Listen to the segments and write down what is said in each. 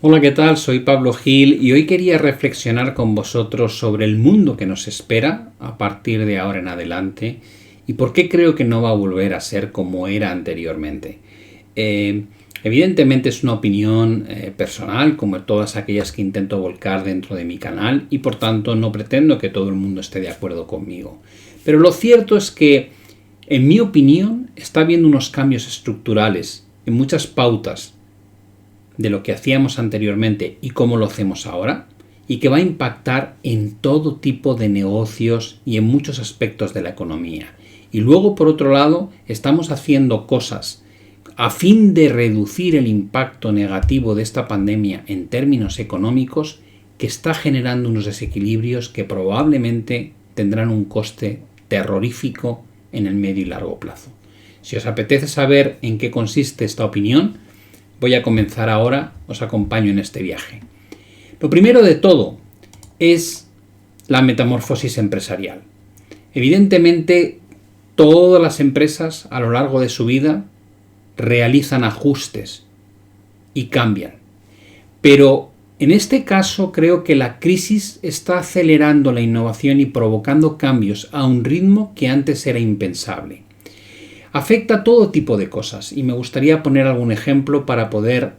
Hola, ¿qué tal? Soy Pablo Gil y hoy quería reflexionar con vosotros sobre el mundo que nos espera a partir de ahora en adelante y por qué creo que no va a volver a ser como era anteriormente. Eh, Evidentemente es una opinión personal, como todas aquellas que intento volcar dentro de mi canal, y por tanto no pretendo que todo el mundo esté de acuerdo conmigo. Pero lo cierto es que, en mi opinión, está habiendo unos cambios estructurales en muchas pautas de lo que hacíamos anteriormente y cómo lo hacemos ahora, y que va a impactar en todo tipo de negocios y en muchos aspectos de la economía. Y luego, por otro lado, estamos haciendo cosas a fin de reducir el impacto negativo de esta pandemia en términos económicos, que está generando unos desequilibrios que probablemente tendrán un coste terrorífico en el medio y largo plazo. Si os apetece saber en qué consiste esta opinión, voy a comenzar ahora, os acompaño en este viaje. Lo primero de todo es la metamorfosis empresarial. Evidentemente, todas las empresas a lo largo de su vida realizan ajustes y cambian. Pero en este caso creo que la crisis está acelerando la innovación y provocando cambios a un ritmo que antes era impensable. Afecta a todo tipo de cosas y me gustaría poner algún ejemplo para poder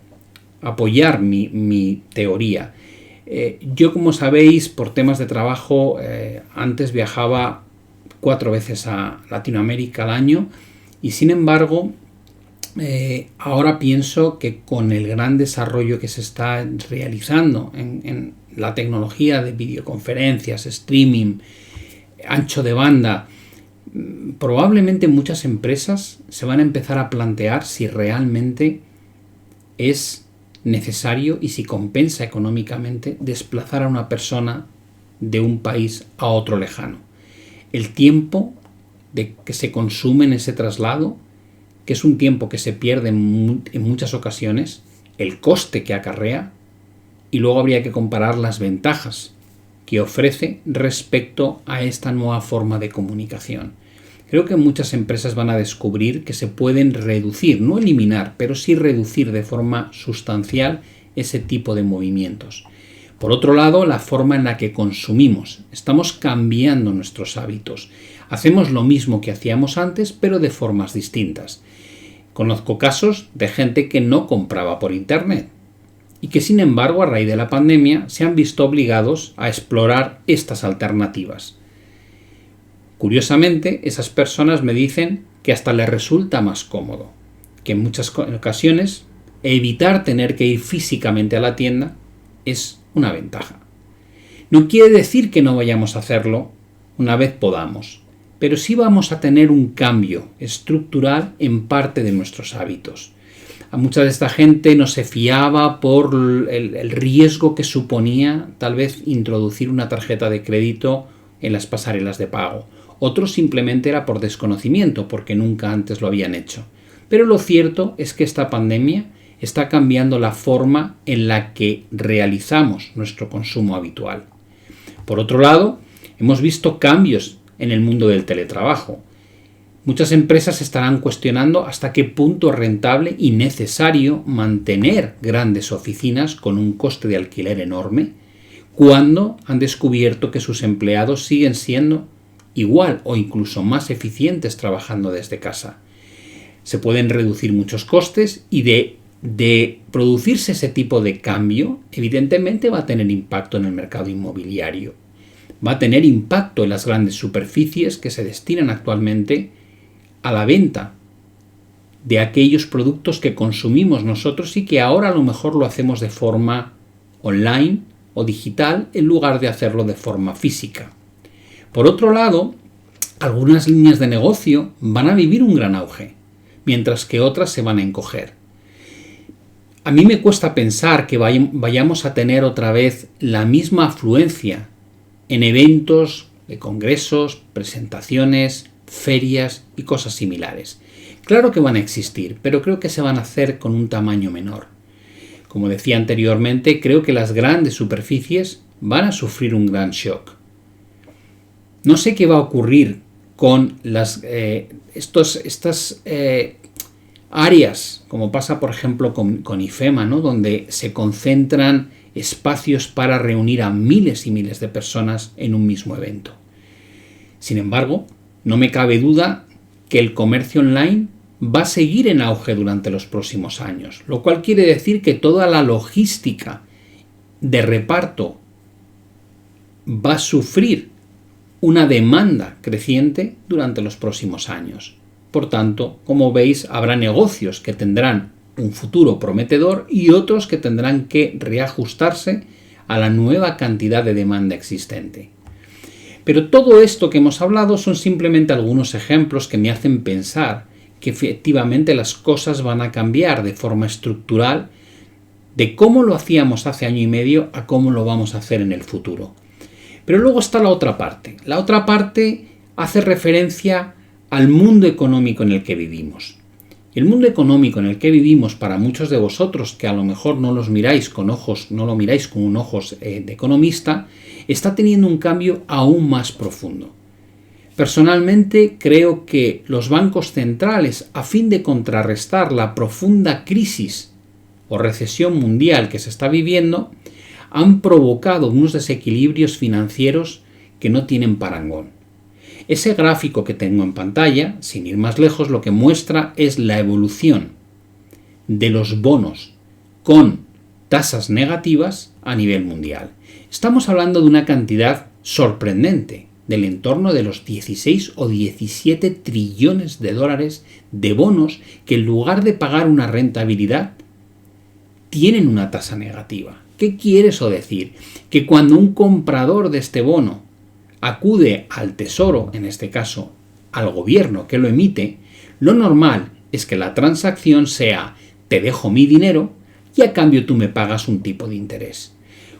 apoyar mi teoría. Yo, como sabéis, por temas de trabajo, antes viajaba 4 veces a Latinoamérica al año y sin embargo ahora pienso que con el gran desarrollo que se está realizando en la tecnología de videoconferencias, streaming, ancho de banda, probablemente muchas empresas se van a empezar a plantear si realmente es necesario y si compensa económicamente desplazar a una persona de un país a otro lejano. El tiempo que se consume en ese traslado, que es un tiempo que se pierde en muchas ocasiones, el coste que acarrea, y luego habría que comparar las ventajas que ofrece respecto a esta nueva forma de comunicación. Creo que muchas empresas van a descubrir que se pueden reducir, no eliminar, pero sí reducir de forma sustancial ese tipo de movimientos. Por otro lado, la forma en la que consumimos. Estamos cambiando nuestros hábitos. Hacemos lo mismo que hacíamos antes, pero de formas distintas. Conozco casos de gente que no compraba por internet y que, sin embargo, a raíz de la pandemia se han visto obligados a explorar estas alternativas. Curiosamente, esas personas me dicen que hasta les resulta más cómodo, que en muchas ocasiones evitar tener que ir físicamente a la tienda es una ventaja. No quiere decir que no vayamos a hacerlo una vez podamos, pero sí vamos a tener un cambio estructural en parte de nuestros hábitos. A mucha de esta gente no se fiaba por el riesgo que suponía tal vez introducir una tarjeta de crédito en las pasarelas de pago. Otros simplemente era por desconocimiento, porque nunca antes lo habían hecho. Pero lo cierto es que esta pandemia está cambiando la forma en la que realizamos nuestro consumo habitual. Por otro lado, hemos visto cambios en el mundo del teletrabajo. Muchas empresas estarán cuestionando hasta qué punto es rentable y necesario mantener grandes oficinas con un coste de alquiler enorme, cuando han descubierto que sus empleados siguen siendo igual o incluso más eficientes trabajando desde casa. Se pueden reducir muchos costes y de producirse ese tipo de cambio, evidentemente va a tener impacto en el mercado inmobiliario. Va a tener impacto en las grandes superficies que se destinan actualmente a la venta de aquellos productos que consumimos nosotros y que ahora a lo mejor lo hacemos de forma online o digital en lugar de hacerlo de forma física. Por otro lado, algunas líneas de negocio van a vivir un gran auge, mientras que otras se van a encoger. A mí me cuesta pensar que vayamos a tener otra vez la misma afluencia en eventos de congresos, presentaciones, ferias y cosas similares. Claro que van a existir, pero creo que se van a hacer con un tamaño menor. Como decía anteriormente, creo que las grandes superficies van a sufrir un gran shock. No sé qué va a ocurrir con estas áreas, como pasa por ejemplo con IFEMA, ¿no? Donde se concentran espacios para reunir a miles y miles de personas en un mismo evento. Sin embargo, no me cabe duda que el comercio online va a seguir en auge durante los próximos años, lo cual quiere decir que toda la logística de reparto va a sufrir una demanda creciente durante los próximos años. Por tanto, como veis, habrá negocios que tendrán un futuro prometedor y otros que tendrán que reajustarse a la nueva cantidad de demanda existente. Pero todo esto que hemos hablado son simplemente algunos ejemplos que me hacen pensar que efectivamente las cosas van a cambiar de forma estructural de cómo lo hacíamos hace año y medio a cómo lo vamos a hacer en el futuro. Pero luego está la otra parte. La otra parte hace referencia al mundo económico en el que vivimos. El mundo económico en el que vivimos, para muchos de vosotros que a lo mejor no lo miráis con ojos de economista, está teniendo un cambio aún más profundo. Personalmente creo que los bancos centrales, a fin de contrarrestar la profunda crisis o recesión mundial que se está viviendo, han provocado unos desequilibrios financieros que no tienen parangón. Ese gráfico que tengo en pantalla, sin ir más lejos, lo que muestra es la evolución de los bonos con tasas negativas a nivel mundial. Estamos hablando de una cantidad sorprendente, del entorno de los 16 o 17 trillones de dólares de bonos que en lugar de pagar una rentabilidad, tienen una tasa negativa. ¿Qué quiere eso decir? Que cuando un comprador de este bono acude al Tesoro, en este caso al gobierno que lo emite, lo normal es que la transacción sea: te dejo mi dinero y a cambio tú me pagas un tipo de interés.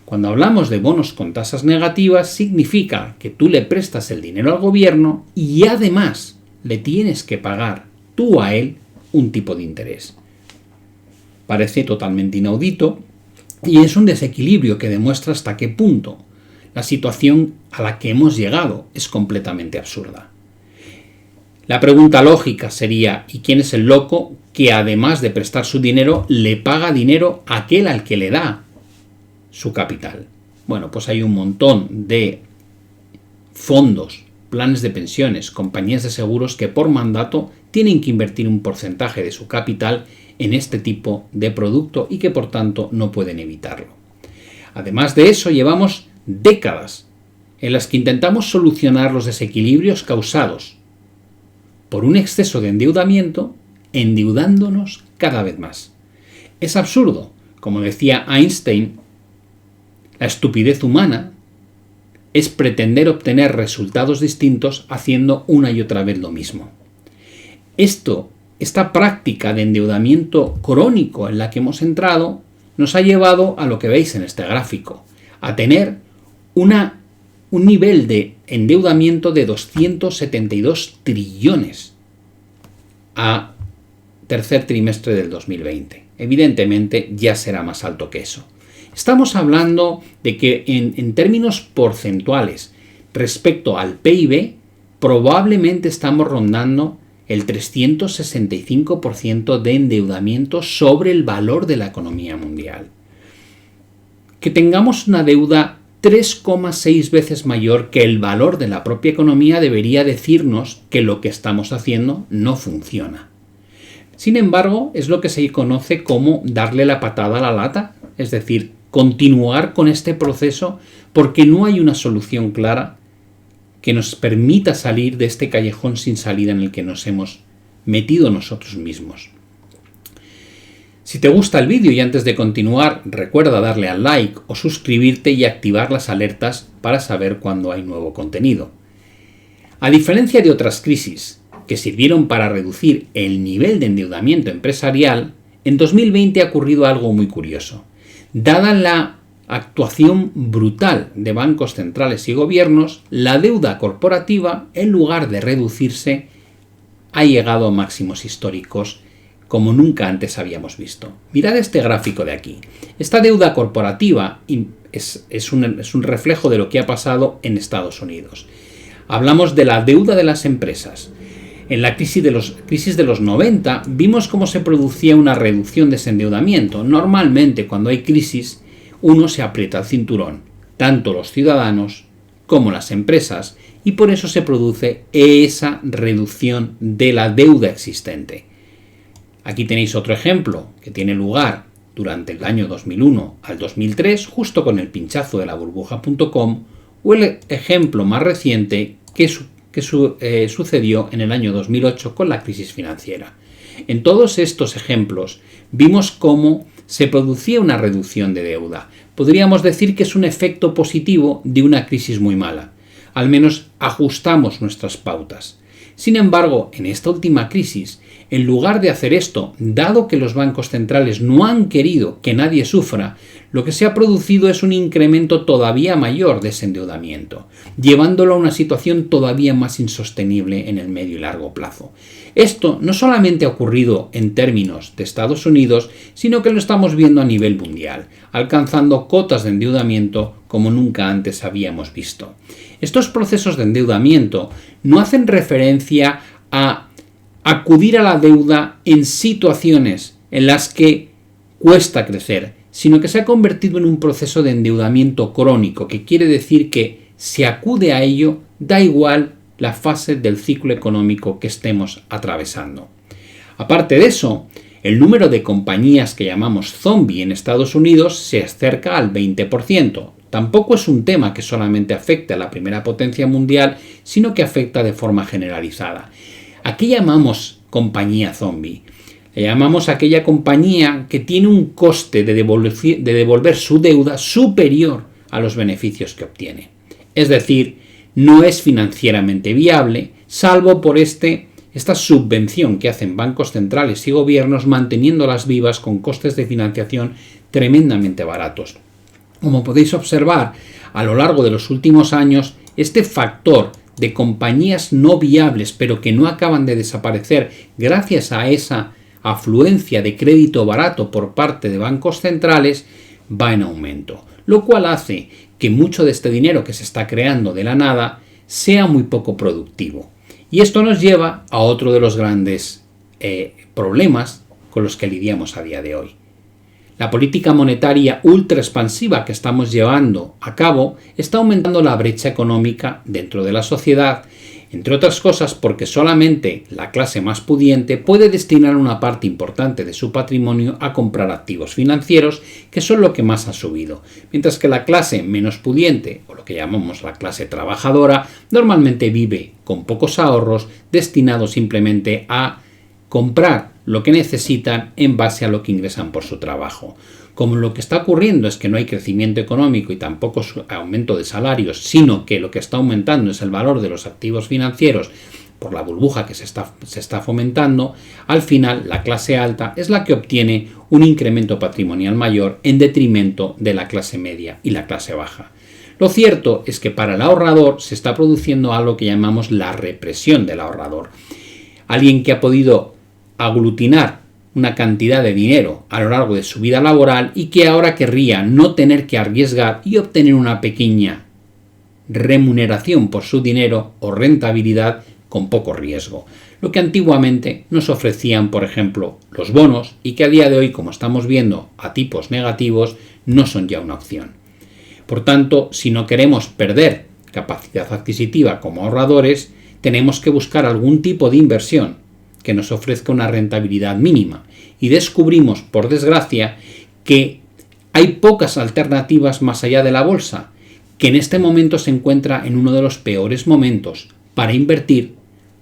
Cuando hablamos de bonos con tasas negativas, significa que tú le prestas el dinero al gobierno y además le tienes que pagar tú a él un tipo de interés. Parece totalmente inaudito y es un desequilibrio que demuestra hasta qué punto la situación a la que hemos llegado es completamente absurda. La pregunta lógica sería: ¿y quién es el loco que además de prestar su dinero le paga dinero a aquel al que le da su capital? Bueno, pues hay un montón de fondos, planes de pensiones, compañías de seguros que por mandato tienen que invertir un porcentaje de su capital en este tipo de producto y que por tanto no pueden evitarlo. Además de eso, llevamos décadas en las que intentamos solucionar los desequilibrios causados por un exceso de endeudamiento, endeudándonos cada vez más. Es absurdo. Como decía Einstein, la estupidez humana es pretender obtener resultados distintos haciendo una y otra vez lo mismo. Esta práctica de endeudamiento crónico en la que hemos entrado nos ha llevado a lo que veis en este gráfico, a tener un nivel de endeudamiento de 272 trillones a tercer trimestre del 2020. Evidentemente ya será más alto que eso. Estamos hablando de que en términos porcentuales respecto al PIB probablemente estamos rondando el 365% de endeudamiento sobre el valor de la economía mundial. Que tengamos una deuda 3,6 veces mayor que el valor de la propia economía debería decirnos que lo que estamos haciendo no funciona. Sin embargo, es lo que se conoce como darle la patada a la lata, es decir, continuar con este proceso porque no hay una solución clara que nos permita salir de este callejón sin salida en el que nos hemos metido nosotros mismos. Si te gusta el vídeo y antes de continuar, recuerda darle al like o suscribirte y activar las alertas para saber cuando hay nuevo contenido. A diferencia de otras crisis que sirvieron para reducir el nivel de endeudamiento empresarial, en 2020 ha ocurrido algo muy curioso. Dada la actuación brutal de bancos centrales y gobiernos, la deuda corporativa, en lugar de reducirse, ha llegado a máximos históricos como nunca antes habíamos visto. Mirad este gráfico de aquí. Esta deuda corporativa es un reflejo de lo que ha pasado en Estados Unidos. Hablamos de la deuda de las empresas. En la crisis de los 90 vimos cómo se producía una reducción de ese endeudamiento. Normalmente cuando hay crisis uno se aprieta el cinturón, tanto los ciudadanos como las empresas, y por eso se produce esa reducción de la deuda existente. Aquí tenéis otro ejemplo que tiene lugar durante el año 2001 al 2003, justo con el pinchazo de la burbuja.com, o el ejemplo más reciente que sucedió en el año 2008 con la crisis financiera. En todos estos ejemplos vimos cómo se producía una reducción de deuda. Podríamos decir que es un efecto positivo de una crisis muy mala. Al menos ajustamos nuestras pautas. Sin embargo, en esta última crisis, en lugar de hacer esto, dado que los bancos centrales no han querido que nadie sufra, lo que se ha producido es un incremento todavía mayor de ese endeudamiento, llevándolo a una situación todavía más insostenible en el medio y largo plazo. Esto no solamente ha ocurrido en términos de Estados Unidos, sino que lo estamos viendo a nivel mundial, alcanzando cotas de endeudamiento como nunca antes habíamos visto. Estos procesos de endeudamiento no hacen referencia a acudir a la deuda en situaciones en las que cuesta crecer, sino que se ha convertido en un proceso de endeudamiento crónico, que quiere decir que se acude a ello, da igual la fase del ciclo económico que estemos atravesando. Aparte de eso, el número de compañías que llamamos zombie en Estados Unidos se acerca al 20%. Tampoco es un tema que solamente afecte a la primera potencia mundial, sino que afecta de forma generalizada. ¿A qué llamamos compañía zombie? Le llamamos a aquella compañía que tiene un coste de devolver su deuda superior a los beneficios que obtiene. Es decir, no es financieramente viable, salvo por esta subvención que hacen bancos centrales y gobiernos manteniéndolas vivas con costes de financiación tremendamente baratos. Como podéis observar, a lo largo de los últimos años, este factor de compañías no viables pero que no acaban de desaparecer gracias a esa afluencia de crédito barato por parte de bancos centrales va en aumento, lo cual hace que mucho de este dinero que se está creando de la nada sea muy poco productivo. Y esto nos lleva a otro de los grandes problemas con los que lidiamos a día de hoy. La política monetaria ultra expansiva que estamos llevando a cabo está aumentando la brecha económica dentro de la sociedad, entre otras cosas porque solamente la clase más pudiente puede destinar una parte importante de su patrimonio a comprar activos financieros, que son lo que más ha subido, mientras que la clase menos pudiente, o lo que llamamos la clase trabajadora, normalmente vive con pocos ahorros destinados simplemente a comprar lo que necesitan en base a lo que ingresan por su trabajo. Como lo que está ocurriendo es que no hay crecimiento económico y tampoco aumento de salarios, sino que lo que está aumentando es el valor de los activos financieros por la burbuja que se está fomentando, al final la clase alta es la que obtiene un incremento patrimonial mayor en detrimento de la clase media y la clase baja. Lo cierto es que para el ahorrador se está produciendo algo que llamamos la represión del ahorrador. Alguien que ha podido aglutinar una cantidad de dinero a lo largo de su vida laboral y que ahora querría no tener que arriesgar y obtener una pequeña remuneración por su dinero o rentabilidad con poco riesgo. Lo que antiguamente nos ofrecían, por ejemplo, los bonos y que a día de hoy, como estamos viendo a tipos negativos, no son ya una opción. Por tanto, si no queremos perder capacidad adquisitiva como ahorradores, tenemos que buscar algún tipo de inversión que nos ofrezca una rentabilidad mínima, y descubrimos, por desgracia, que hay pocas alternativas más allá de la bolsa, que en este momento se encuentra en uno de los peores momentos para invertir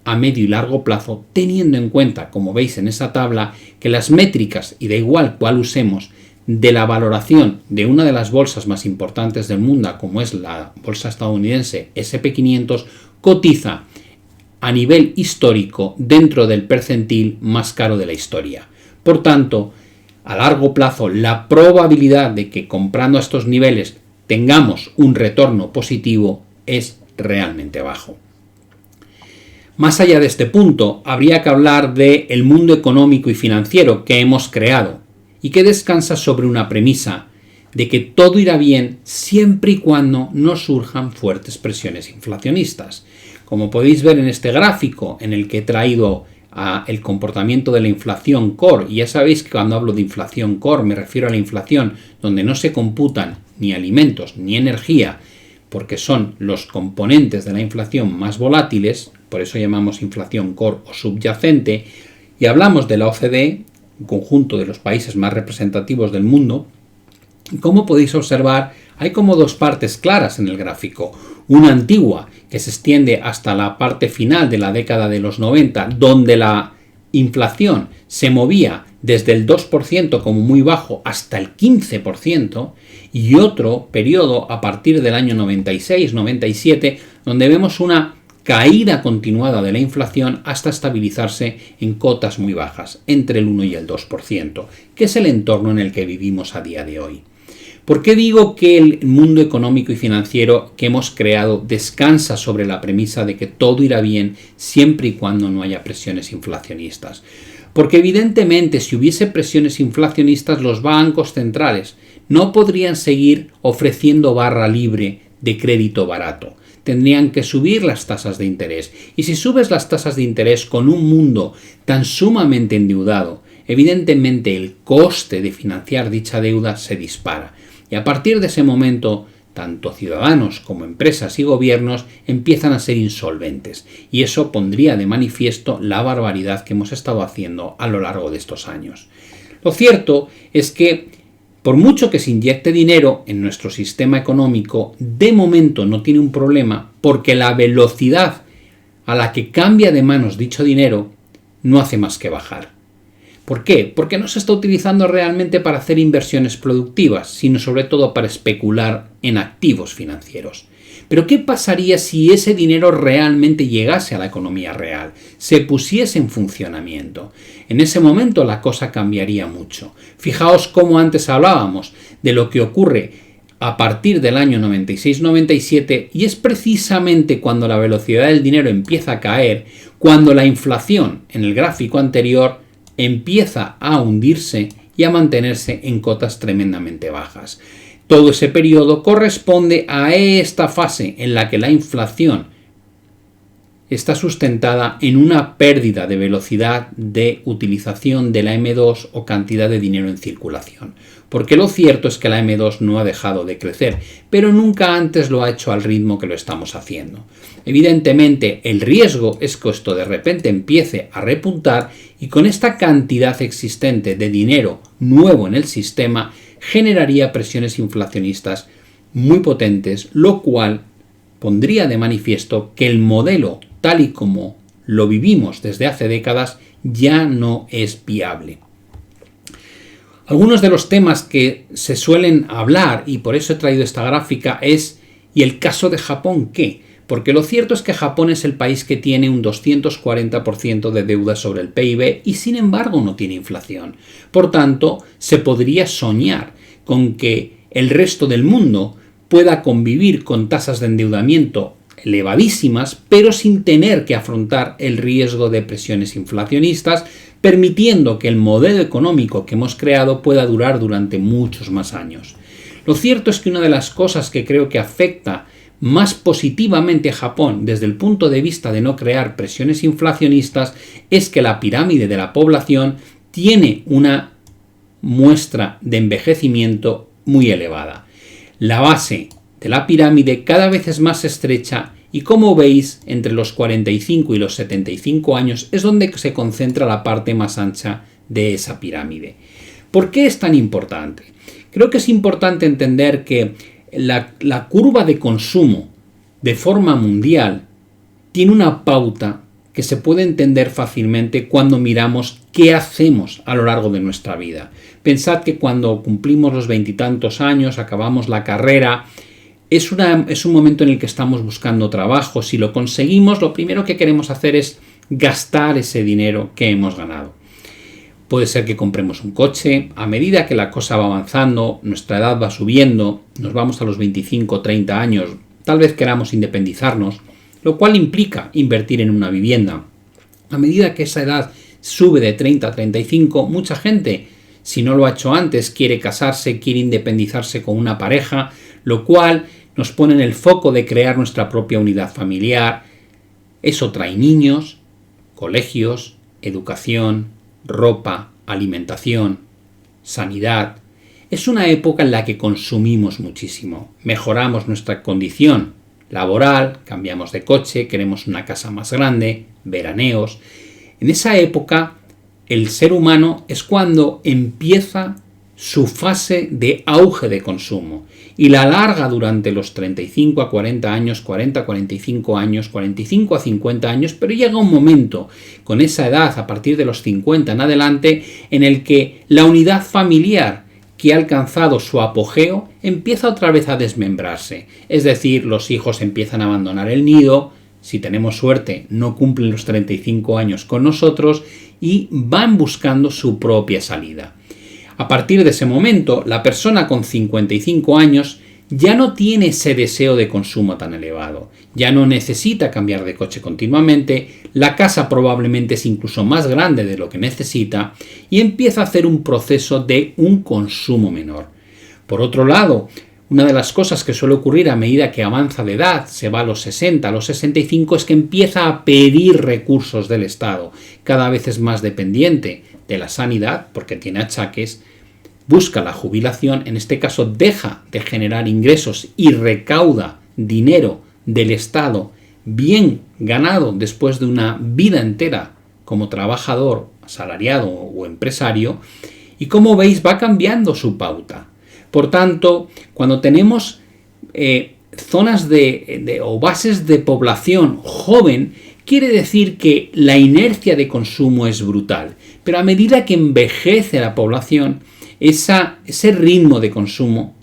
a medio y largo plazo, teniendo en cuenta, como veis en esa tabla, que las métricas, y da igual cuál usemos, de la valoración de una de las bolsas más importantes del mundo, como es la bolsa estadounidense S&P 500, cotiza a nivel histórico dentro del percentil más caro de la historia. Por tanto, a largo plazo, la probabilidad de que comprando a estos niveles tengamos un retorno positivo es realmente bajo. Más allá de este punto, habría que hablar del mundo económico y financiero que hemos creado y que descansa sobre una premisa de que todo irá bien siempre y cuando no surjan fuertes presiones inflacionistas. Como podéis ver en este gráfico en el que he traído el comportamiento de la inflación core, y ya sabéis que cuando hablo de inflación core me refiero a la inflación donde no se computan ni alimentos ni energía, porque son los componentes de la inflación más volátiles, por eso llamamos inflación core o subyacente, y hablamos de la OCDE, un conjunto de los países más representativos del mundo. Y como podéis observar, hay como dos partes claras en el gráfico. Una antigua, que se extiende hasta la parte final de la década de los 90, donde la inflación se movía desde el 2% como muy bajo hasta el 15%, y otro periodo a partir del año 96-97, donde vemos una caída continuada de la inflación hasta estabilizarse en cotas muy bajas, entre el 1 y el 2%, que es el entorno en el que vivimos a día de hoy. ¿Por qué digo que el mundo económico y financiero que hemos creado descansa sobre la premisa de que todo irá bien siempre y cuando no haya presiones inflacionistas? Porque evidentemente si hubiese presiones inflacionistas, los bancos centrales no podrían seguir ofreciendo barra libre de crédito barato. Tendrían que subir las tasas de interés. Y si subes las tasas de interés con un mundo tan sumamente endeudado, evidentemente el coste de financiar dicha deuda se dispara. Y a partir de ese momento, tanto ciudadanos como empresas y gobiernos empiezan a ser insolventes. Y eso pondría de manifiesto la barbaridad que hemos estado haciendo a lo largo de estos años. Lo cierto es que, por mucho que se inyecte dinero en nuestro sistema económico, de momento no tiene un problema porque la velocidad a la que cambia de manos dicho dinero no hace más que bajar. ¿Por qué? Porque no se está utilizando realmente para hacer inversiones productivas, sino sobre todo para especular en activos financieros. Pero ¿qué pasaría si ese dinero realmente llegase a la economía real, se pusiese en funcionamiento? En ese momento la cosa cambiaría mucho. Fijaos cómo antes hablábamos de lo que ocurre a partir del año 96-97 y es precisamente cuando la velocidad del dinero empieza a caer, cuando la inflación en el gráfico anterior empieza a hundirse y a mantenerse en cotas tremendamente bajas. Todo ese periodo corresponde a esta fase en la que la inflación está sustentada en una pérdida de velocidad de utilización de la M2 o cantidad de dinero en circulación. Porque lo cierto es que la M2 no ha dejado de crecer, pero nunca antes lo ha hecho al ritmo que lo estamos haciendo. Evidentemente, el riesgo es que esto de repente empiece a repuntar y con esta cantidad existente de dinero nuevo en el sistema generaría presiones inflacionistas muy potentes, lo cual pondría de manifiesto que el modelo tal y como lo vivimos desde hace décadas ya no es viable. Algunos de los temas que se suelen hablar, y por eso he traído esta gráfica, es ¿y el caso de Japón qué? Porque lo cierto es que Japón es el país que tiene un 240% de deuda sobre el PIB y sin embargo no tiene inflación. Por tanto, se podría soñar con que el resto del mundo pueda convivir con tasas de endeudamiento elevadísimas, pero sin tener que afrontar el riesgo de presiones inflacionistas, permitiendo que el modelo económico que hemos creado pueda durar durante muchos más años. Lo cierto es que una de las cosas que creo que afecta más positivamente a Japón desde el punto de vista de no crear presiones inflacionistas es que la pirámide de la población tiene una muestra de envejecimiento muy elevada. La base de la pirámide cada vez es más estrecha y como veis entre los 45 y los 75 años es donde se concentra la parte más ancha de esa pirámide. ¿Por qué es tan importante? Creo que es importante entender que la curva de consumo de forma mundial tiene una pauta que se puede entender fácilmente cuando miramos qué hacemos a lo largo de nuestra vida. Pensad que cuando cumplimos los 20 y tantos años, acabamos la carrera, es un momento en el que estamos buscando trabajo. Si lo conseguimos, lo primero que queremos hacer es gastar ese dinero que hemos ganado. Puede ser que compremos un coche, a medida que la cosa va avanzando, nuestra edad va subiendo, nos vamos a los 25 o 30 años, tal vez queramos independizarnos, lo cual implica invertir en una vivienda. A medida que esa edad sube de 30 a 35, mucha gente, si no lo ha hecho antes, quiere casarse, quiere independizarse con una pareja, lo cual nos pone en el foco de crear nuestra propia unidad familiar. Eso trae niños, colegios, educación, ropa, alimentación, sanidad. Es una época en la que consumimos muchísimo, mejoramos nuestra condición laboral, cambiamos de coche, queremos una casa más grande, veraneos. En esa época, el ser humano es cuando empieza su fase de auge de consumo y la alarga durante los 35 a 40 años, 40 a 45 años, 45 a 50 años, pero llega un momento con esa edad, a partir de los 50 en adelante, en el que la unidad familiar que ha alcanzado su apogeo empieza otra vez a desmembrarse. Es decir, los hijos empiezan a abandonar el nido, si tenemos suerte no cumplen los 35 años con nosotros y van buscando su propia salida. A partir de ese momento, la persona con 55 años ya no tiene ese deseo de consumo tan elevado, ya no necesita cambiar de coche continuamente, la casa probablemente es incluso más grande de lo que necesita y empieza a hacer un proceso de un consumo menor. Por otro lado, una de las cosas que suele ocurrir a medida que avanza de edad, se va a los 60, a los 65, es que empieza a pedir recursos del Estado, cada vez es más dependiente de la sanidad, porque tiene achaques, busca la jubilación, en este caso deja de generar ingresos y recauda dinero del Estado bien ganado después de una vida entera como trabajador, asalariado o empresario, y como veis va cambiando su pauta. Por tanto, cuando tenemos zonas o bases de población joven, quiere decir que la inercia de consumo es brutal, pero a medida que envejece la población, ese ritmo de consumo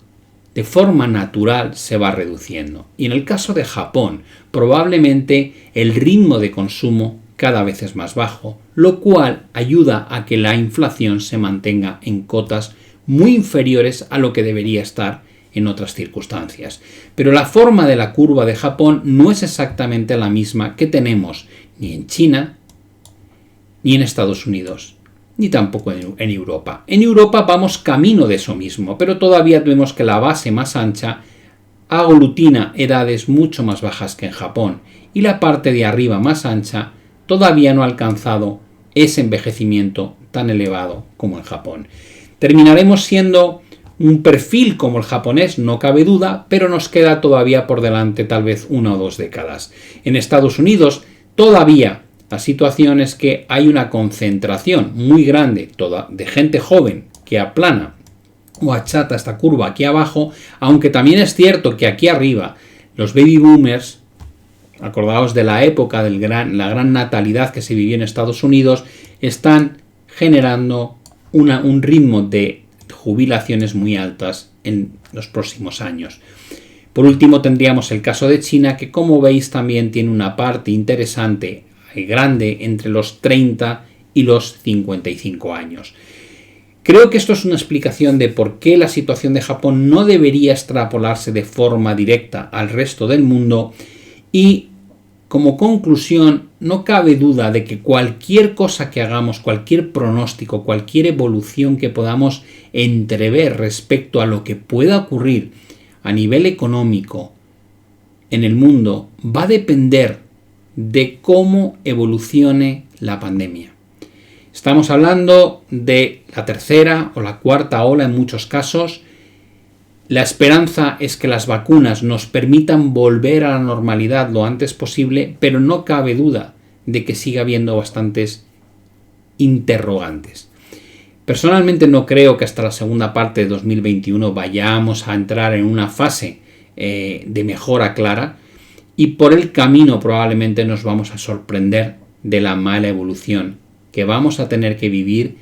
de forma natural se va reduciendo. Y en el caso de Japón, probablemente el ritmo de consumo cada vez es más bajo, lo cual ayuda a que la inflación se mantenga en cotas muy inferiores a lo que debería estar en otras circunstancias. Pero la forma de la curva de Japón no es exactamente la misma que tenemos ni en China, ni en Estados Unidos, ni tampoco en Europa. En Europa vamos camino de eso mismo, pero todavía vemos que la base más ancha aglutina edades mucho más bajas que en Japón y la parte de arriba más ancha todavía no ha alcanzado ese envejecimiento tan elevado como en Japón. Terminaremos siendo un perfil como el japonés, no cabe duda, pero nos queda todavía por delante tal vez 1 o 2 décadas. En Estados Unidos todavía la situación es que hay una concentración muy grande de gente joven que aplana o achata esta curva aquí abajo, aunque también es cierto que aquí arriba los baby boomers, acordaos de la época de la gran natalidad que se vivió en Estados Unidos, están generando un ritmo de jubilaciones muy altas en los próximos años. Por último tendríamos el caso de China, que como veis también tiene una parte interesante grande entre los 30 y los 55 años. Creo que esto es una explicación de por qué la situación de Japón no debería extrapolarse de forma directa al resto del mundo y como conclusión no cabe duda de que cualquier cosa que hagamos, cualquier pronóstico, cualquier evolución que podamos entrever respecto a lo que pueda ocurrir a nivel económico en el mundo va a depender de cómo evolucione la pandemia. Estamos hablando de la tercera o la cuarta ola en muchos casos. La esperanza es que las vacunas nos permitan volver a la normalidad lo antes posible, pero no cabe duda de que siga habiendo bastantes interrogantes. Personalmente no creo que hasta la segunda parte de 2021 vayamos a entrar en una fase de mejora clara, y por el camino probablemente nos vamos a sorprender de la mala evolución que vamos a tener que vivir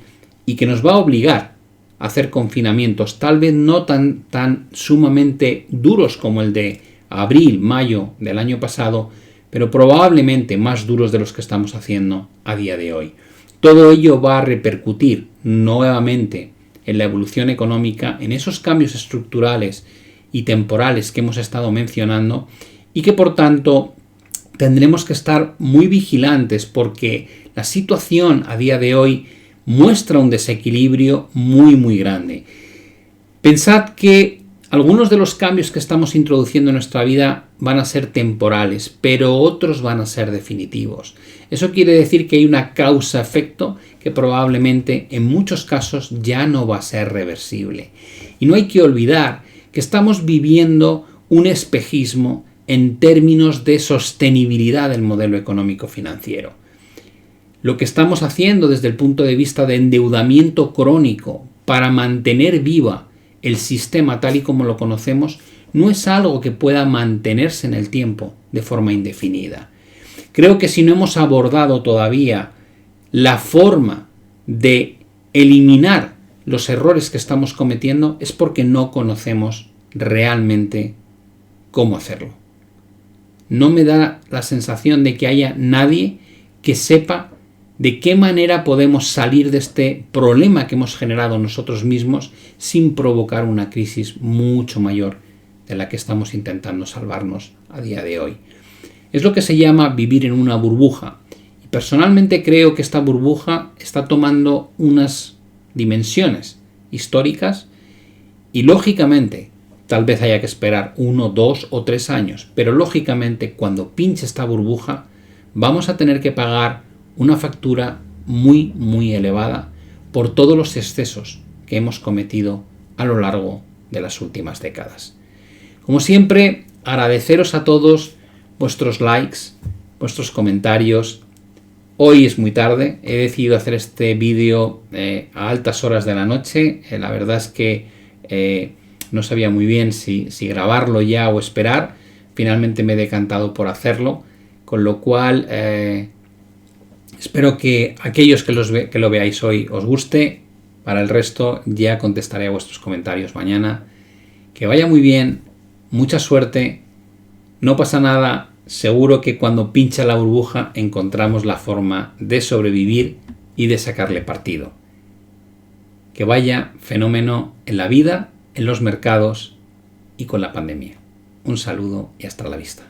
y que nos va a obligar a hacer confinamientos tal vez no tan sumamente duros como el de abril, mayo del año pasado, pero probablemente más duros de los que estamos haciendo a día de hoy. Todo ello va a repercutir nuevamente en la evolución económica, en esos cambios estructurales y temporales que hemos estado mencionando, y que por tanto tendremos que estar muy vigilantes porque la situación a día de hoy muestra un desequilibrio muy grande. Pensad que Algunos de los cambios que estamos introduciendo en nuestra vida van a ser temporales, pero otros van a ser definitivos. Eso quiere decir que hay una causa-efecto que probablemente en muchos casos ya no va a ser reversible. Y no hay que olvidar que estamos viviendo un espejismo en términos de sostenibilidad del modelo económico financiero. Lo que estamos haciendo desde el punto de vista de endeudamiento crónico para mantener viva el sistema tal y como lo conocemos no es algo que pueda mantenerse en el tiempo de forma indefinida. Creo que si no hemos abordado todavía la forma de eliminar los errores que estamos cometiendo es porque no conocemos realmente cómo hacerlo. No me da la sensación de que haya nadie que sepa de qué manera podemos salir de este problema que hemos generado nosotros mismos sin provocar una crisis mucho mayor de la que estamos intentando salvarnos a día de hoy. Es lo que se llama vivir en una burbuja. Y personalmente creo que esta burbuja está tomando unas dimensiones históricas y lógicamente tal vez haya que esperar 1, 2 o 3 años, pero lógicamente cuando pinche esta burbuja vamos a tener que pagar una factura muy elevada por todos los excesos que hemos cometido a lo largo de las últimas décadas. Como siempre, agradeceros a todos vuestros likes, vuestros comentarios. Hoy es muy tarde, he decidido hacer este vídeo a altas horas de la noche. La verdad es que no sabía muy bien si grabarlo ya o esperar. Finalmente me he decantado por hacerlo, con lo cual espero que aquellos que lo veáis hoy os guste. Para el resto ya contestaré a vuestros comentarios mañana. Que vaya muy bien, mucha suerte, no pasa nada, seguro que cuando pincha la burbuja encontramos la forma de sobrevivir y de sacarle partido. Que vaya fenómeno en la vida, en los mercados y con la pandemia. Un saludo y hasta la vista.